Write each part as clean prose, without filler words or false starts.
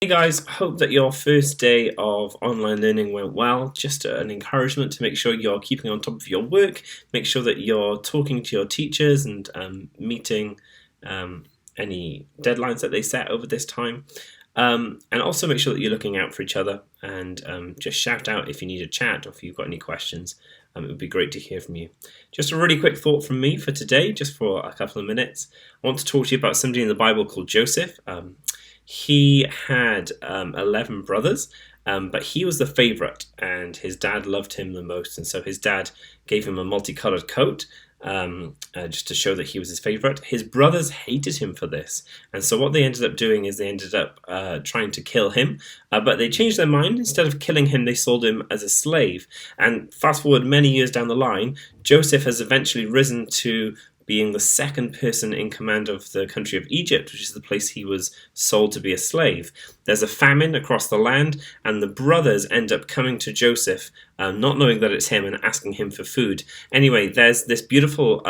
Hey guys, hope that your first day of online learning went well. Just an encouragement to make sure you're keeping on top of your work, make sure that you're talking to your teachers and meeting any deadlines that they set over this time. And also make sure that you're looking out for each other and just shout out if you need a chat or if you've got any questions. It would be great to hear from you. Just a really quick thought from me for today, just for a couple of minutes. I want to talk to you about somebody in the Bible called Joseph. He had 11 brothers, but he was the favorite, and his dad loved him the most. And so his dad gave him a multicolored coat just to show that he was his favorite. His brothers hated him for this. And so what they ended up doing is they ended up trying to kill him. But they changed their mind. Instead of killing him, they sold him as a slave. And fast forward many years down the line, Joseph has eventually risen to being the second person in command of the country of Egypt, which is the place he was sold to be a slave. There's a famine across the land, and the brothers end up coming to Joseph, not knowing that it's him, and asking him for food. Anyway, there's this beautiful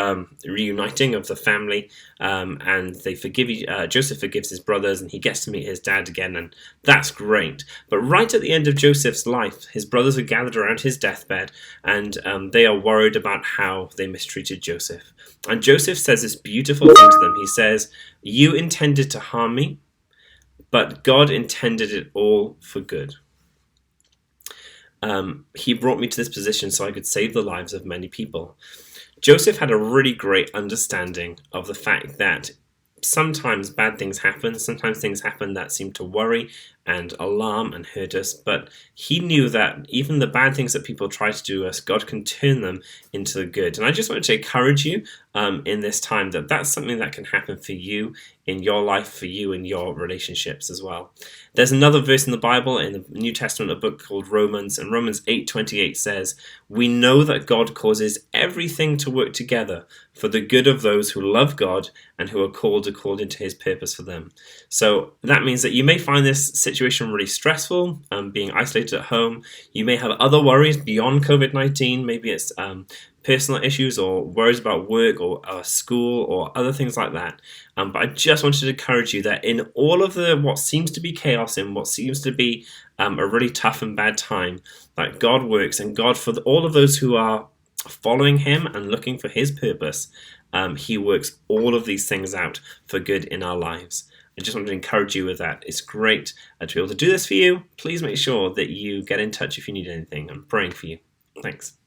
reuniting of the family, and they forgive. Joseph forgives his brothers, and he gets to meet his dad again, and that's great. But right at the end of Joseph's life, his brothers are gathered around his deathbed, and they are worried about how they mistreated Joseph. And Joseph says this beautiful thing to them. He says, "You intended to harm me, but God intended it all for good. He brought me to this position so I could save the lives of many people." Joseph had a really great understanding of the fact that sometimes bad things happen, sometimes things happen that seem to worry and alarm and hurt us, but he knew that even the bad things that people try to do to us, God can turn them into the good. And I just wanted to encourage you in this time that that's something that can happen for you in your life, for you in your relationships as well. There's another verse in the Bible, in the New Testament, a book called Romans, and Romans 8:28 says, "We know that God causes everything to work together for the good of those who love God and who are called according to his purpose for them." So that means that you may find this situation really stressful, being isolated at home. You may have other worries beyond COVID-19. Maybe it's personal issues or worries about work or school or other things like that. But I just wanted to encourage you that in all of what seems to be chaos, in what seems to be a really tough and bad time, that God works, and God, for all of those who are following him and looking for his purpose, he works all of these things out for good in our lives. I just wanted to encourage you with that. It's great to be able to do this for you. Please make sure that you get in touch if you need anything. I'm praying for you. Thanks.